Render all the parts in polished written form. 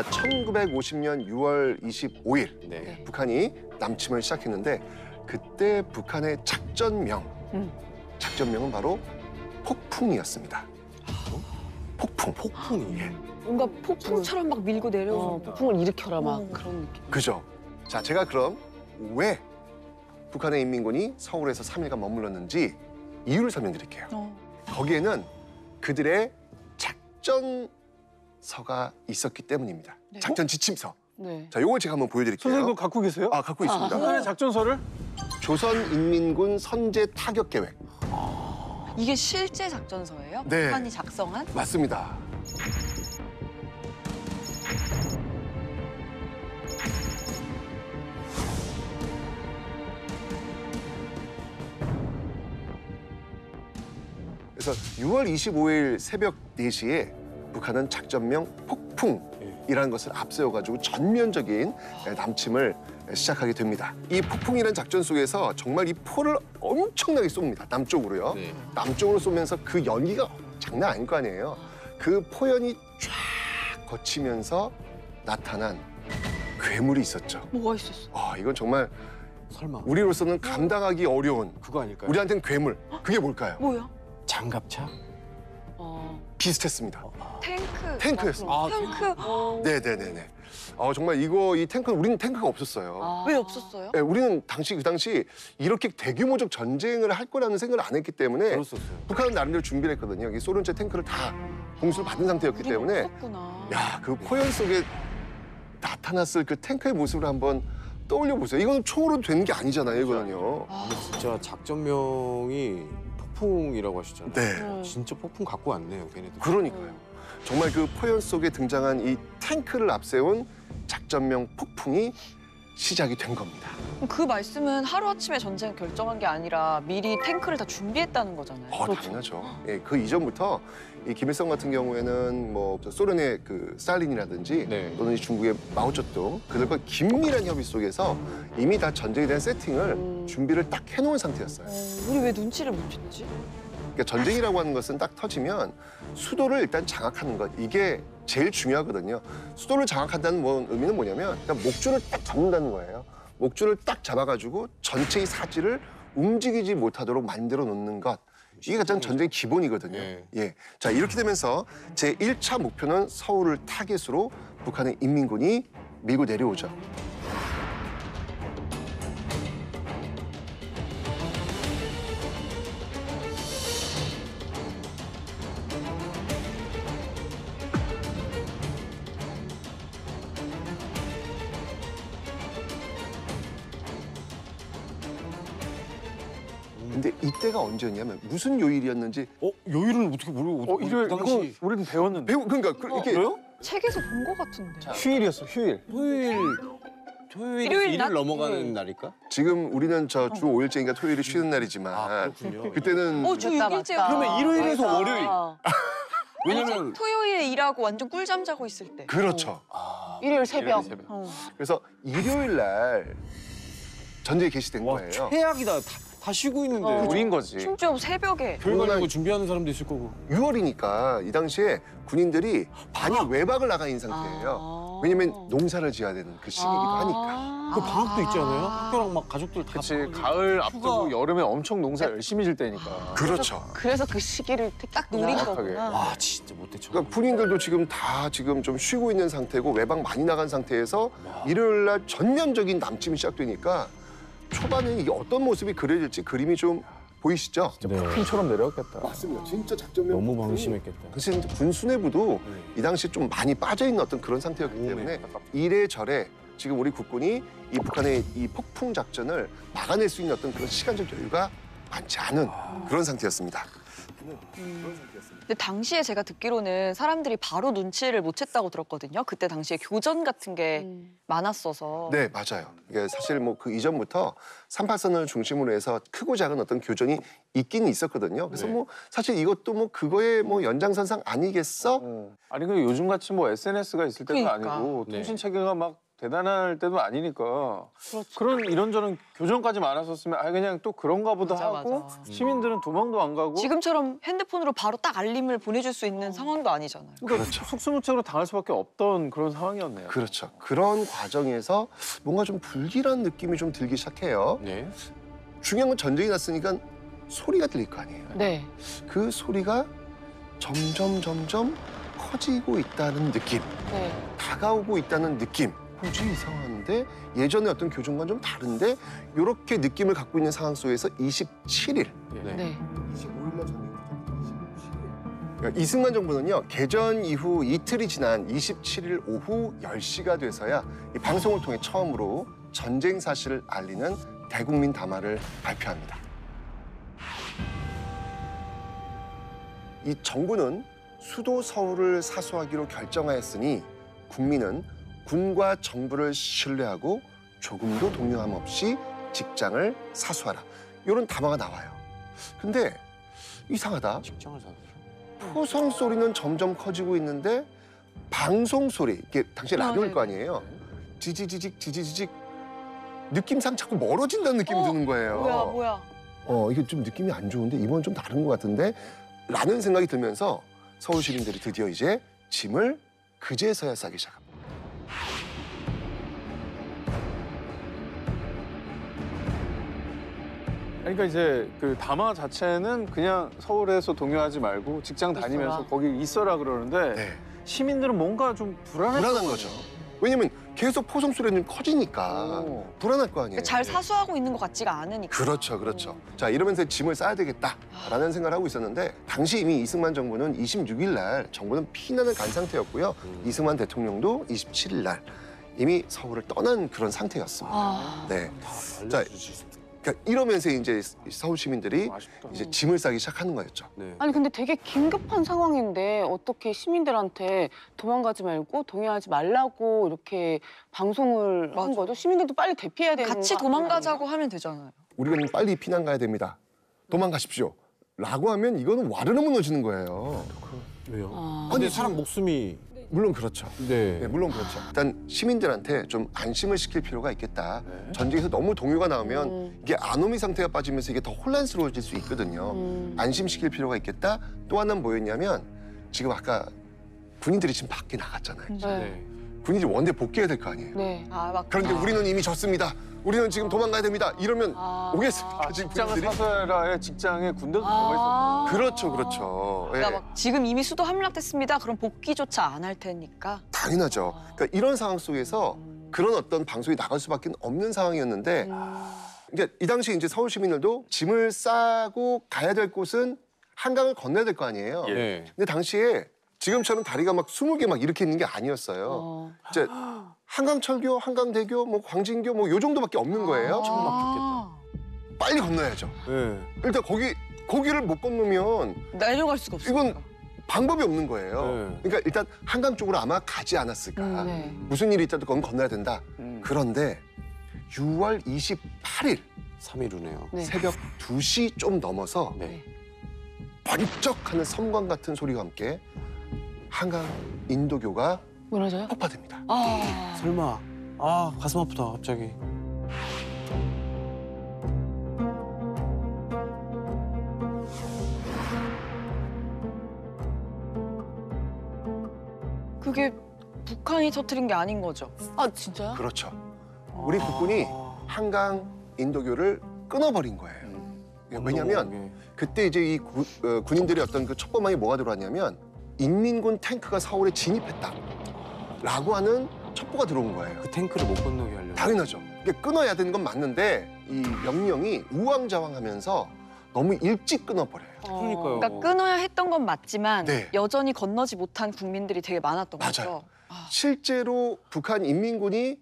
1950년 6월 25일 네. 북한이 남침을 시작했는데 그때 북한의 작전명은 바로 폭풍이었습니다. 폭풍. 폭풍이. 예. 뭔가 폭풍처럼 막 밀고 내려오는 폭풍을 일으켜라 막 그런 느낌. 그죠. 자, 제가 그럼 왜 북한의 인민군이 서울에서 3일간 머물렀는지 이유를 설명드릴게요. 거기에는 그들의 작전서가 있었기 때문입니다. 네? 작전 지침서. 네. 자, 요걸 제가 한번 보여드릴게요. 선생님 그거 갖고 계세요? 갖고 있습니다. 북한의 작전서를? 조선인민군 선제 타격 계획. 이게 실제 작전서예요? 네. 북한이 작성한? 맞습니다. 그래서 6월 25일 새벽 4시에 북한은 작전명 폭풍이라는 것을 앞세워가지고 전면적인 남침을 시작하게 됩니다. 이 폭풍이라는 작전 속에서 정말 이 포를 엄청나게 쏩니다. 남쪽으로요. 네. 남쪽으로 쏘면서 그 연기가 장난 아닐 거 아니에요. 그 포연이 쫙 거치면서 나타난 괴물이 있었죠. 뭐가 있었어? 이건 정말 설마 우리로서는 감당하기 어려운 그거 아닐까요? 우리한테는 괴물. 그게 뭘까요? 뭐야? 장갑차? 비슷했습니다. 탱크. 탱크였습니다. 탱크. 네네네네. 정말 이 탱크는 우리는 탱크가 없었어요. 왜 없었어요? 네, 우리는 그 당시 이렇게 대규모적 전쟁을 할 거라는 생각을 안 했기 때문에 그랬었어요. 북한은 나름대로 준비를 했거든요. 이 소련제 탱크를 다 공수를 받은 상태였기 우리는 때문에 없었구나. 야, 그 포연 속에 나타났을 그 탱크의 모습을 한번 떠올려 보세요. 이거는 총으로 되는 게 아니잖아요, 이거는요. 근데 진짜 작전명이 폭풍이라고 하시잖아요. 네. 진짜 폭풍 갖고 왔네요, 걔네들. 그러니까요. 정말 그 포연 속에 등장한 이 탱크를 앞세운 작전명 폭풍이 시작이 된 겁니다. 그럼 그 말씀은 하루아침에 전쟁 결정한 게 아니라 미리 탱크를 다 준비했다는 거잖아요. 당연하죠. 예, 그 이전부터 이 김일성 같은 경우에는 뭐 소련의 그 스탈린이라든지 네. 또는 중국의 마오쩌둥 그들과 긴밀한 협의 속에서 이미 다 전쟁에 대한 세팅을 준비를 딱 해놓은 상태였어요. 우리 왜 눈치를 못 챘지? 그러니까 전쟁이라고 하는 것은 딱 터지면 수도를 일단 장악하는 것 이게 제일 중요하거든요. 수도를 장악한다는 의미는 뭐냐면 일단 목줄을 딱 잡는다는 거예요. 목줄을 딱 잡아가지고 전체의 사지를 움직이지 못하도록 만들어 놓는 것. 이게 가장 전쟁의 기본이거든요. 네. 예. 자, 이렇게 되면서 제1차 목표는 서울을 타깃으로 북한의 인민군이 밀고 내려오죠. 근데 이때가 언제였냐면 무슨 요일이었는지 요일은 어떻게 모르고 일요일 그 이거 당시 우리는 배웠는데. 그러니까 이렇게 그래요? 책에서 본 것 같은데. 휴일이었어, 휴일. 토요일에서 일요일 일일 낮? 넘어가는 날일까? 지금 우리는 주 5일째니까 토요일이 쉬는 날이지만 그렇군요. 그때는 주 6일째요. 그러면 일요일에서 월요일. 왜냐면 토요일에 일하고 완전 꿀잠 자고 있을 때. 그렇죠. 일요일 새벽. 그래서 일요일 날 전쟁이 개시된 거예요. 최악이다. 다 쉬고 있는데. 우린 거지. 심지어 새벽에. 결과고 준비하는 사람도 있을 거고. 6월이니까 이 당시에 군인들이 많이 외박을 나가 있는 상태예요. 왜냐면 농사를 지어야 되는 그 시기이기도 하니까. 그 방학도 있지 않아요? 학교랑 막 가족들 다. 그치, 가을 앞두고 여름에 엄청 농사 열심히 질 때니까. 그렇죠. 그래서 그 시기를 딱 노린 정확하게. 거구나. 와 진짜 못해 쳐. 그러니까 군인들도 지금 좀 쉬고 있는 상태고 외박 많이 나간 상태에서 일요일 날 전면적인 남침이 시작되니까 초반에 이게 어떤 모습이 그려질지 그림이 좀 보이시죠? 폭풍처럼 내려왔겠다. 맞습니다. 진짜 작전명 너무 방심했겠다. 그래서 이제 군 수뇌부도 이 당시에 좀 많이 빠져있는 어떤 그런 상태였기 때문에 이래저래 지금 우리 국군이 이 북한의 이 폭풍 작전을 막아낼 수 있는 어떤 그런 시간적 여유가 많지 않은 그런 상태였습니다. 근데 당시에 제가 듣기로는 사람들이 바로 눈치를 못 챘다고 들었거든요. 그때 당시에 교전 같은 게 많았어서. 네, 맞아요. 이게 사실 뭐 그 이전부터 38선을 중심으로 해서 크고 작은 어떤 교전이 있긴 있었거든요. 그래서 뭐 사실 이것도 뭐 그거의 뭐 연장선상 아니겠어? 아니, 그 요즘 같이 뭐 SNS가 있을 때도 그러니까. 아니고 네. 통신 체계가 막 대단할 때도 아니니까 그렇죠. 그런 이런저런 교정까지 많았었으면 그냥 또 그런가 보다 맞아, 하고 맞아. 시민들은 도망도 안 가고 지금처럼 핸드폰으로 바로 딱 알림을 보내줄 수 있는 상황도 아니잖아요. 그러니까 그렇죠. 속수무책으로 당할 수밖에 없던 그런 상황이었네요. 그렇죠. 그런 과정에서 뭔가 좀 불길한 느낌이 좀 들기 시작해요. 네. 중요한 건 전쟁이 났으니까 소리가 들릴 거 아니에요. 네. 그 소리가 점점 커지고 있다는 느낌, 네. 다가오고 있다는 느낌. 좀 이상한데 예전에 어떤 교정과는 좀 다른데 이렇게 느낌을 갖고 있는 상황 속에서 27일, 네. 네. 25일날 전쟁이 그러니까 이승만 정부는요 개전 이후 이틀이 지난 27일 오후 10시가 돼서야 이 방송을 통해 처음으로 전쟁 사실을 알리는 대국민 담화를 발표합니다. 이 정부는 수도 서울을 사수하기로 결정하였으니 국민은 군과 정부를 신뢰하고 조금도 동요함 없이 직장을 사수하라. 이런 담화가 나와요. 근데 이상하다. 직장을 사서. 포성 소리는 점점 커지고 있는데 방송 소리, 이게 당시 라디오일 거 아니에요. 지지직 느낌상 자꾸 멀어진다는 느낌이 드는 거예요. 뭐야. 이게 좀 느낌이 안 좋은데 이번 좀 다른 것 같은데 라는 생각이 들면서 서울 시민들이 드디어 이제 짐을 그제서야 싸기 시작합니다. 그러니까 이제 그 담화 자체는 그냥 서울에서 동요하지 말고 직장 다니면서 있어라. 거기 있어라 그러는데 네. 시민들은 뭔가 좀 불안한 거죠. 왜냐면 계속 포성 소리가 좀 커지니까 오. 불안할 거 아니에요. 잘 사수하고 있는 것 같지가 않으니까. 그렇죠. 자, 이러면서 짐을 싸야 되겠다라는 생각을 하고 있었는데 당시 이미 이승만 정부는 26일 날 정부는 피난을 간 상태였고요. 이승만 대통령도 27일 날 이미 서울을 떠난 그런 상태였습니다. 아. 네. 자, 그러니까 이러면서 이제 서울 시민들이 아쉽다. 이제 짐을 싸기 시작하는 거였죠. 네. 아니 근데 되게 긴급한 상황인데 어떻게 시민들한테 도망가지 말고 동요하지 말라고 이렇게 방송을 한 맞아. 거죠? 시민들도 빨리 대피해야 되는 같이 거 도망가자고 하면 되잖아요. 우리는 빨리 피난 가야 됩니다. 도망가십시오. 라고 하면 이거는 와르르 무너지는 거예요. 왜요? 아. 근데 사람 목숨이 물론 그렇죠. 네. 네, 물론 그렇죠. 일단 시민들한테 좀 안심을 시킬 필요가 있겠다. 네. 전쟁에서 너무 동요가 나오면 이게 아노미 상태가 빠지면서 이게 더 혼란스러워질 수 있거든요. 안심시킬 필요가 있겠다. 또 하나는 뭐였냐면 지금 아까 군인들이 지금 밖에 나갔잖아요. 네. 네. 군인들이 원대 복귀해야 될 거 아니에요. 네. 그런데 우리는 이미 졌습니다. 우리는 지금 도망가야 됩니다. 이러면 아. 오겠습니까? 지금 직장을 군인들이? 사서라의 직장에 군대도 들어가 있었고 그렇죠. 예. 그러니까 막 지금 이미 수도 함락됐습니다. 그럼 복귀조차 안 할 테니까. 당연하죠. 그러니까 이런 상황 속에서 그런 어떤 방송이 나갈 수밖에 없는 상황이었는데 그러니까 이 당시 이제 서울 시민들도 짐을 싸고 가야 될 곳은 한강을 건너야 될 거 아니에요. 네. 근데 당시에 지금처럼 다리가 막 20개 막 이렇게 있는 게 아니었어요. 이제 한강철교, 한강대교, 뭐 광진교 뭐 요 정도밖에 없는 거예요. 빨리 건너야죠. 네. 일단 거기를 못 건너면 내려갈 수가 없어요. 이건 방법이 없는 거예요. 네. 그러니까 일단 한강 쪽으로 아마 가지 않았을까. 네. 무슨 일이 있다도 그건 건너야 된다. 그런데 6월 28일 3일 후네요. 네. 새벽 2시 좀 넘어서 네. 번쩍하는 섬광 같은 소리와 함께 한강 인도교가 무너져요? 폭파됩니다. 아. 설마. 아, 가슴 아프다, 갑자기. 그게 북한이 터뜨린 게 아닌 거죠. 아 진짜요? 그렇죠. 우리 국군이 한강 인도교를 끊어버린 거예요. 왜냐하면 그때 이제 이 군인들의 어떤 그 첩보망이 뭐가 들어왔냐면 인민군 탱크가 서울에 진입했다라고 하는 첩보가 들어온 거예요. 그 탱크를 못 건너게 하려고. 당연하죠. 이게 끊어야 되는 건 맞는데 이 명령이 우왕좌왕하면서 너무 일찍 끊어버려요. 그러니까요. 그러니까 끊어야 했던 건 맞지만 네. 여전히 건너지 못한 국민들이 되게 많았던 맞아요. 거죠. 실제로 북한 인민군이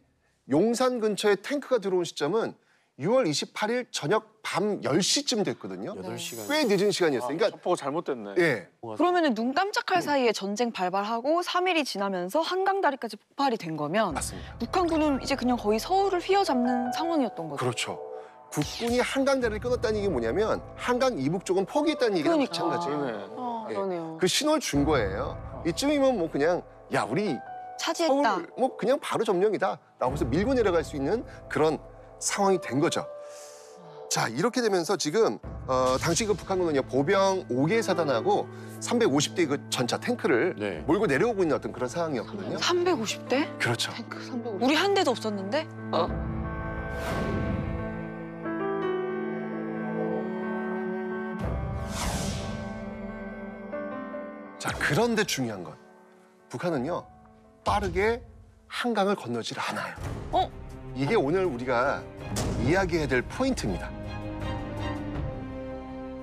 용산 근처에 탱크가 들어온 시점은 6월 28일 저녁 밤 10시쯤 됐거든요. 8시간. 꽤 늦은 시간이었어요. 그러니까 첩보가 잘못됐네. 예. 그러면은 눈 깜짝할 사이에 전쟁 발발하고 3일이 지나면서 한강다리까지 폭발이 된 거면 맞습니다. 북한군은 이제 그냥 거의 서울을 휘어잡는 상황이었던 거죠. 그렇죠. 국군이 한강다리를 끊었다는 얘기 뭐냐면 한강 이북 쪽은 포기했다는 얘기랑 마찬가지예요. 그러네. 예. 그러네요. 그 신호를 준 거예요. 이쯤이면 뭐 그냥 야 우리 차지했다. 서울 뭐 그냥 바로 점령이다. 나오면서 밀고 내려갈 수 있는 그런 상황이 된 거죠. 자, 이렇게 되면서 지금 당시 그 북한군은요 보병 5개 사단하고 350대 그 전차 탱크를 네. 몰고 내려오고 있는 어떤 그런 상황이었거든요. 350대? 그렇죠. 탱크 350. 우리 한 대도 없었는데? 자, 그런데 중요한 건 북한은요 빠르게 한강을 건너질 않아요. 이게 오늘 우리가 이야기해야 될 포인트입니다.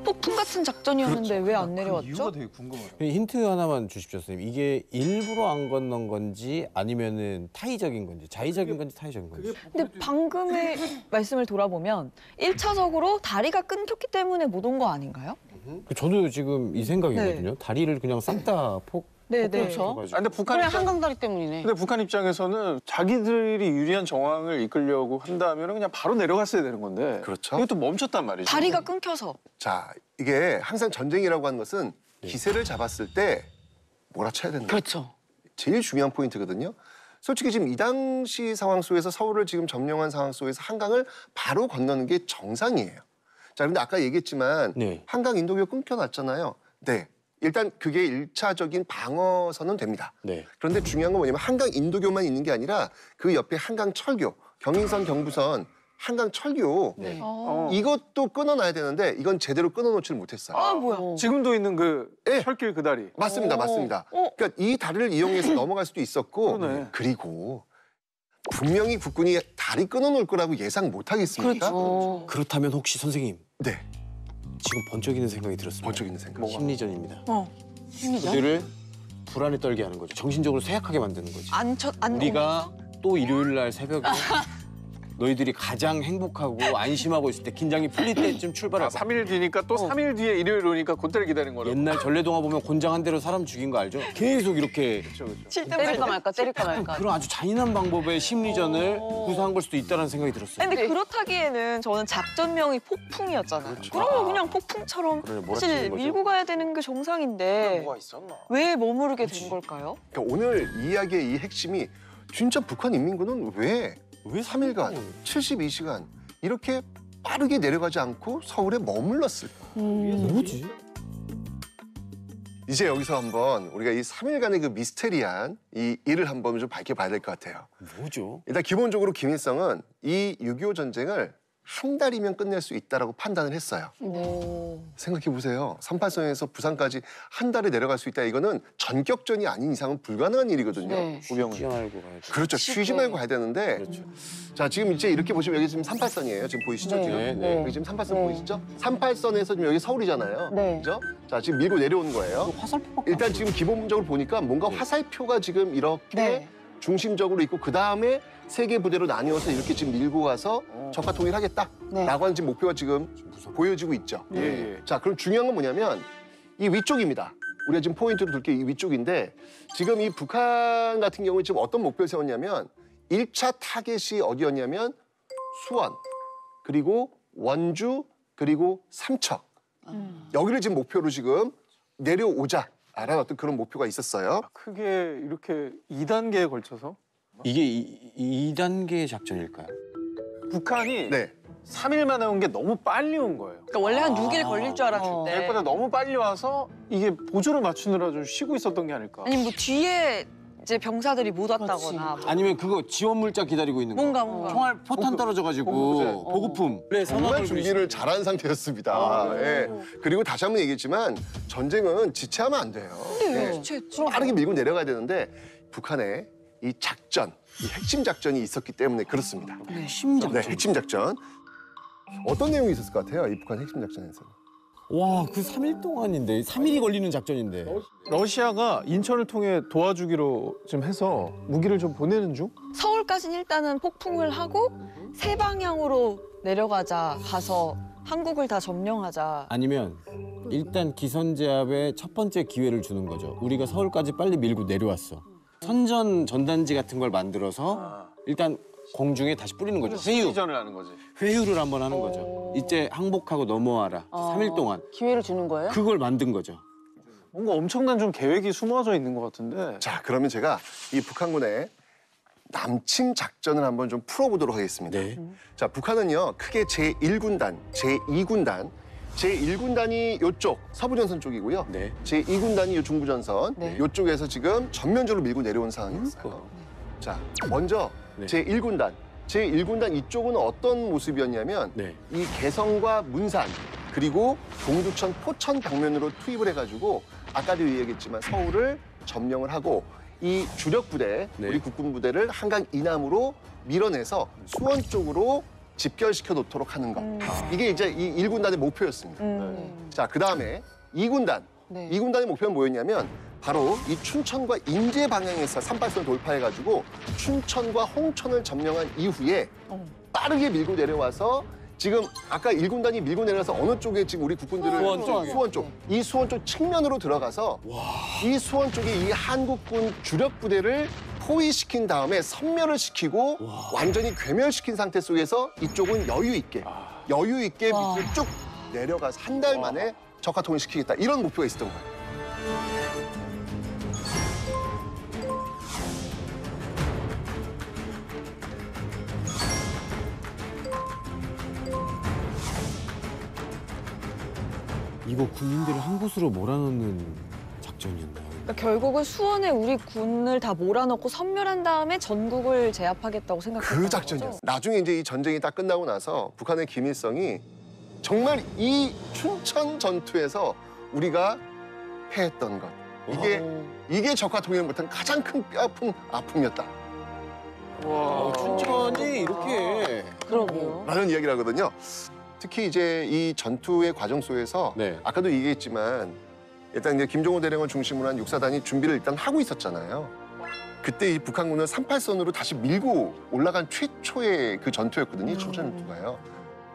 폭풍 같은 작전이었는데 왜 안 내려왔죠? 되게 궁금해요. 힌트 하나만 주십시오, 선생님. 이게 일부러 안 건넌 건지 아니면은 타의적인 건지, 자의적인 건지 타의적인 건지. 근데 방금의 말씀을 돌아보면 1차적으로 다리가 끊겼기 때문에 못 온 거 아닌가요? 저도 지금 이 생각이거든요. 다리를 그냥 싹 다 네, 네. 그렇죠. 근데 북한 그래 입장, 한강다리 때문이네. 근데 북한 입장에서는 자기들이 유리한 정황을 이끌려고 한다면 그냥 바로 내려갔어야 되는 건데. 그렇죠. 이것도 멈췄단 말이죠. 다리가 끊겨서. 자, 이게 항상 전쟁이라고 하는 것은 기세를 잡았을 때 몰아쳐야 된다. 그렇죠. 제일 중요한 포인트거든요. 솔직히 지금 이 당시 상황 속에서 서울을 지금 점령한 상황 속에서 한강을 바로 건너는 게 정상이에요. 자, 근데 아까 얘기했지만 네. 한강 인도교 끊겨놨잖아요. 네. 일단 그게 일차적인 방어선은 됩니다. 네. 그런데 중요한 건 뭐냐면 한강 인도교만 있는 게 아니라 그 옆에 한강 철교, 경인선, 경부선, 한강 철교 네. 이것도 끊어놔야 되는데 이건 제대로 끊어놓지를 못했어요. 아, 뭐야. 지금도 있는 그 네. 철길 그 다리. 맞습니다, 맞습니다. 어. 그러니까 이 다리를 이용해서 넘어갈 수도 있었고 그러네. 그리고 분명히 국군이 다리 끊어놓을 거라고 예상 못하겠습니까? 그렇죠. 그렇다면 혹시 선생님 네, 지금 번쩍이는 생각이 들었습니다. 번쩍이는 생각. 뭐가? 심리전입니다. 심리전? 그들을 불안에 떨게 하는 거죠. 정신적으로 쇠약하게 만드는 거지. 안 우리가 또 일요일 날 새벽에 너희들이 가장 행복하고 안심하고 있을 때 긴장이 풀릴 때쯤 출발할 거야. 3일 뒤니까 또 3일 뒤에 일요일 오니까 그때를 기다리는 거라고. 옛날 전래동화 보면 곤장 한 대로 사람 죽인 거 알죠? 계속 이렇게 때릴까 말까 때릴까 말까. 그런 아주 잔인한 방법의 심리전을 구사한 걸 수도 있다는 생각이 들었어요. 근데 그렇다기에는 저는 작전명이 폭풍이었잖아요. 그러면 그냥 폭풍처럼 그래, 사실 몰아치는 거죠. 밀고 가야 되는 게 정상인데 뭐가 있었나? 왜 머무르게 된 걸까요? 그러니까 오늘 이야기의 이 핵심이 진짜 북한 인민군은 왜 3일간 72시간 이렇게 빠르게 내려가지 않고 서울에 머물렀을까? 뭐지? 이제 여기서 한번 우리가 이 3일간의 그 미스테리한 이 일을 한번 좀 밝혀봐야 될 것 같아요. 뭐죠? 일단 기본적으로 김일성은 이 6.25 전쟁을 한 달이면 끝낼 수 있다라고 판단을 했어요. 생각해 보세요. 38선에서 부산까지 한 달에 내려갈 수 있다. 이거는 전격전이 아닌 이상은 불가능한 일이거든요. 네. 우병우. 쉬지 말고 가야죠. 그렇죠. 쉬지 말고 가야 되는데. 그렇죠. 자, 지금 이제 이렇게 보시면 여기 지금 38선이에요. 지금 보이시죠? 네. 지금? 네, 네. 여기 지금 38선 네. 보이시죠? 38선에서 지금 여기 서울이잖아요. 네. 그죠? 자, 지금 밀고 내려오는 거예요. 화살표밖에 일단 지금 기본적으로 보니까 뭔가 화살표가 지금 이렇게 네. 중심적으로 있고 그 다음에 세 개 부대로 나뉘어서 이렇게 지금 밀고 가서 적과 통일하겠다라고 네. 하는 지금 목표가 지금 보여지고 있죠. 예, 예. 자, 그럼 중요한 건 뭐냐면 이 위쪽입니다. 우리가 지금 포인트로 둘 게 이 위쪽인데 지금 이 북한 같은 경우에 지금 어떤 목표를 세웠냐면 1차 타겟이 어디였냐면 수원, 그리고 원주, 그리고 삼척. 여기를 지금 목표로 지금 내려오자라는 어떤 그런 목표가 있었어요. 크게 이렇게 2단계에 걸쳐서 이게 2단계 작전일까요? 북한이 네. 3일 만에 온 게 너무 빨리 온 거예요. 그러니까 원래 한 6일 걸릴 줄 알았는데 계획보다 너무 빨리 와서 이게 보조를 맞추느라 좀 쉬고 있었던 게 아닐까. 아니면 뭐 뒤에 이제 병사들이 못 왔다거나 뭐 아니면 그거 지원 물자 기다리고 있는 거. 뭔가 총알 포탄 떨어져가지고 보급품. 네, 정말 준비를 잘한 상태였습니다. 예. 그리고 다시 한번 얘기했지만 전쟁은 지체하면 안 돼요. 왜 예. 지체했지? 빠르게 밀고 내려가야 되는데 북한에 이 작전, 이 핵심 작전이 있었기 때문에 그렇습니다. 핵심 작전. 네, 핵심 작전. 어떤 내용이 있었을 것 같아요? 이 북한 핵심 작전에서. 와, 그 3일 동안인데 3일이 걸리는 작전인데. 러시아가 인천을 통해 도와주기로 좀 해서 무기를 좀 보내는 중? 서울까지는 일단은 폭풍을 하고 세 방향으로 내려가자 가서 한국을 다 점령하자. 아니면 일단 기선제압의 첫 번째 기회를 주는 거죠. 우리가 서울까지 빨리 밀고 내려왔어. 선전 전단지 같은 걸 만들어서 일단 공중에 다시 뿌리는 거죠. 회유. 전을 하는 거지. 회유를 한번 하는 거죠. 이제 항복하고 넘어와라. 3일 동안. 기회를 주는 거예요? 그걸 만든 거죠. 뭔가 엄청난 좀 계획이 숨어져 있는 것 같은데. 자, 그러면 제가 이 북한군의 남침 작전을 한번 좀 풀어보도록 하겠습니다. 네. 자, 북한은요 크게 제1군단, 제2군단, 제1군단이 요쪽 서부전선 쪽이고요. 네. 제2군단이 요 중부전선 네. 요쪽에서 지금 전면적으로 밀고 내려온 상황이었어요. 자, 먼저 네. 제1군단. 제1군단 이쪽은 어떤 모습이었냐면 네. 이 개성과 문산 그리고 동두천, 포천 방면으로 투입을 해가지고 아까도 얘기했지만 서울을 점령을 하고 이 주력 부대, 네. 우리 국군 부대를 한강 이남으로 밀어내서 수원 쪽으로 집결시켜 놓도록 하는 것. 이게 이제 이 1군단의 목표였습니다. 자, 그다음에 2군단. 네. 2군단의 목표는 뭐였냐면 바로 이 춘천과 인제 방향에서 38선 돌파해가지고 춘천과 홍천을 점령한 이후에 빠르게 밀고 내려와서 지금 아까 1군단이 밀고 내려서 어느 쪽에 지금 우리 국군들을 수원 쪽이요. 수원 쪽. 이 수원 쪽 측면으로 들어가서 이 수원 쪽에 이 한국군 주력 부대를 포위시킨 다음에 섬멸을 시키고 완전히 괴멸시킨 상태 속에서 이쪽은 여유 있게 와. 밑으로 쭉 내려가서 한 달 만에 적화 통일시키겠다 이런 목표가 있었던 거예요. 이거 군인들을 한 곳으로 몰아넣는 작전이었나요? 그러니까 결국은 수원에 우리 군을 다 몰아넣고 섬멸한 다음에 전국을 제압하겠다고 생각했던 그 작전이었어요. 나중에 이제 이 전쟁이 딱 끝나고 나서 북한의 김일성이 정말 이 춘천 전투에서 우리가 패했던 것. 이게 적화 통일을 못한 가장 큰 뼈아픈 아픔이었다. 와. 춘천이 이렇게 그러게요. 라는 이야기를 하거든요. 특히 이제 이 전투의 과정 속에서 네. 아까도 얘기했지만 일단 이제 김종호 대령을 중심으로 한 육사단이 준비를 일단 하고 있었잖아요. 그때 이 북한군을 38선으로 다시 밀고 올라간 최초의 그 전투였거든요. 이 춘천 전투가요.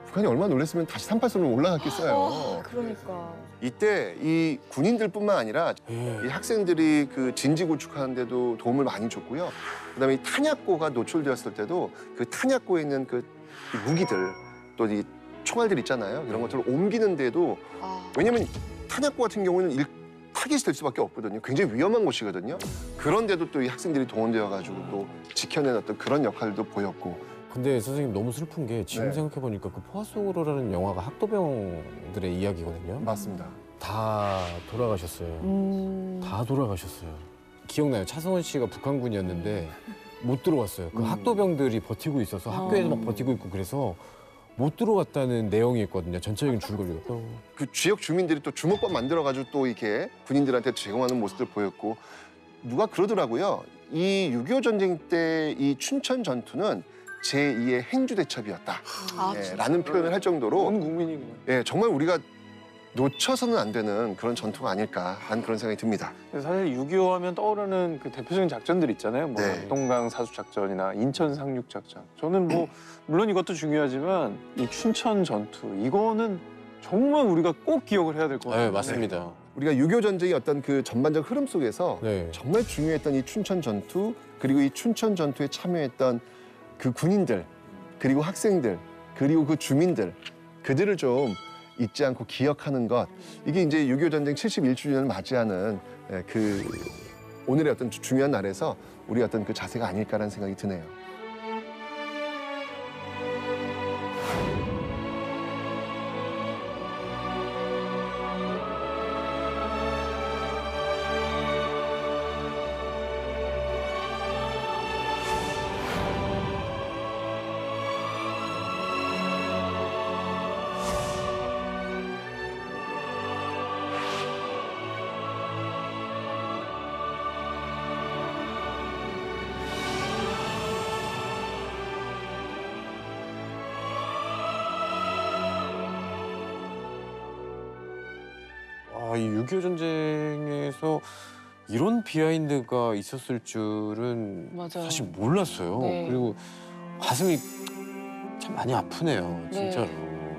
북한이 얼마나 놀랐으면 다시 38선으로 올라갔겠어요. 그러니까. 이때 이 군인들뿐만 아니라 이 학생들이 그 진지 구축하는 데도 도움을 많이 줬고요. 그다음에 이 탄약고가 노출되었을 때도 그 탄약고에 있는 그 무기들 또 이 총알들 있잖아요. 이런 것들을 옮기는 데도 왜냐면 탄약고 같은 경우는 타깃이 될 수밖에 없거든요. 굉장히 위험한 곳이거든요. 그런데도 또 이 학생들이 동원되어가지고 또 지켜낸 어떤 그런 역할도 보였고. 근데 선생님 너무 슬픈 게 지금 네. 생각해보니까 그 포화 속으로라는 영화가 학도병들의 이야기거든요. 맞습니다. 다 돌아가셨어요. 다 돌아가셨어요. 기억나요. 차성원 씨가 북한군이었는데 못 들어왔어요. 그 학도병들이 버티고 있어서 학교에서 막 버티고 있고 그래서 못 들어왔다는 내용이 있거든요. 전체적인 줄거리가. 그 지역 주민들이 또 주먹밥 만들어가지고 또 이렇게 군인들한테 제공하는 모습들 보였고 누가 그러더라고요. 이 6.25 전쟁 때 이 춘천 전투는 제2의 행주대첩이었다. 라는 표현을 할 정도로 온 국민이 그냥. 예, 정말 우리가 놓쳐서는 안 되는 그런 전투가 아닐까 하는 그런 생각이 듭니다. 사실 6.25 하면 떠오르는 그 대표적인 작전들 있잖아요. 뭐 네. 동강 사수 작전이나 인천 상륙 작전. 저는 뭐 물론 이것도 중요하지만 이 춘천 전투 이거는 정말 우리가 꼭 기억을 해야 될 것 같아요. 네, 맞습니다. 우리가 6.25 전쟁의 어떤 그 전반적 흐름 속에서 네. 정말 중요했던 이 춘천 전투 그리고 이 춘천 전투에 참여했던 그 군인들 그리고 학생들 그리고 그 주민들 그들을 좀 잊지 않고 기억하는 것 이게 이제 6.25 전쟁 71주년을 맞이하는 그 오늘의 어떤 중요한 날에서 우리 어떤 그 자세가 아닐까라는 생각이 드네요. 이 6.25 전쟁에서 이런 비하인드가 있었을 줄은 맞아요. 사실 몰랐어요. 네. 그리고 가슴이 참 많이 아프네요, 진짜로.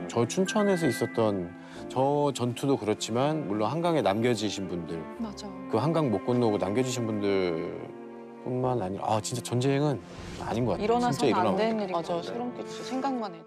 저 춘천에서 있었던 저 전투도 그렇지만 물론 한강에 남겨지신 분들, 맞아. 그 한강 못 건너고 남겨지신 분들뿐만 아니라 진짜 전쟁은 아닌 것 같아요. 일어나서는 진짜 안 일어나고. 되는 일인 것 맞아, 같아요. 소름 끼치 생각만 해도.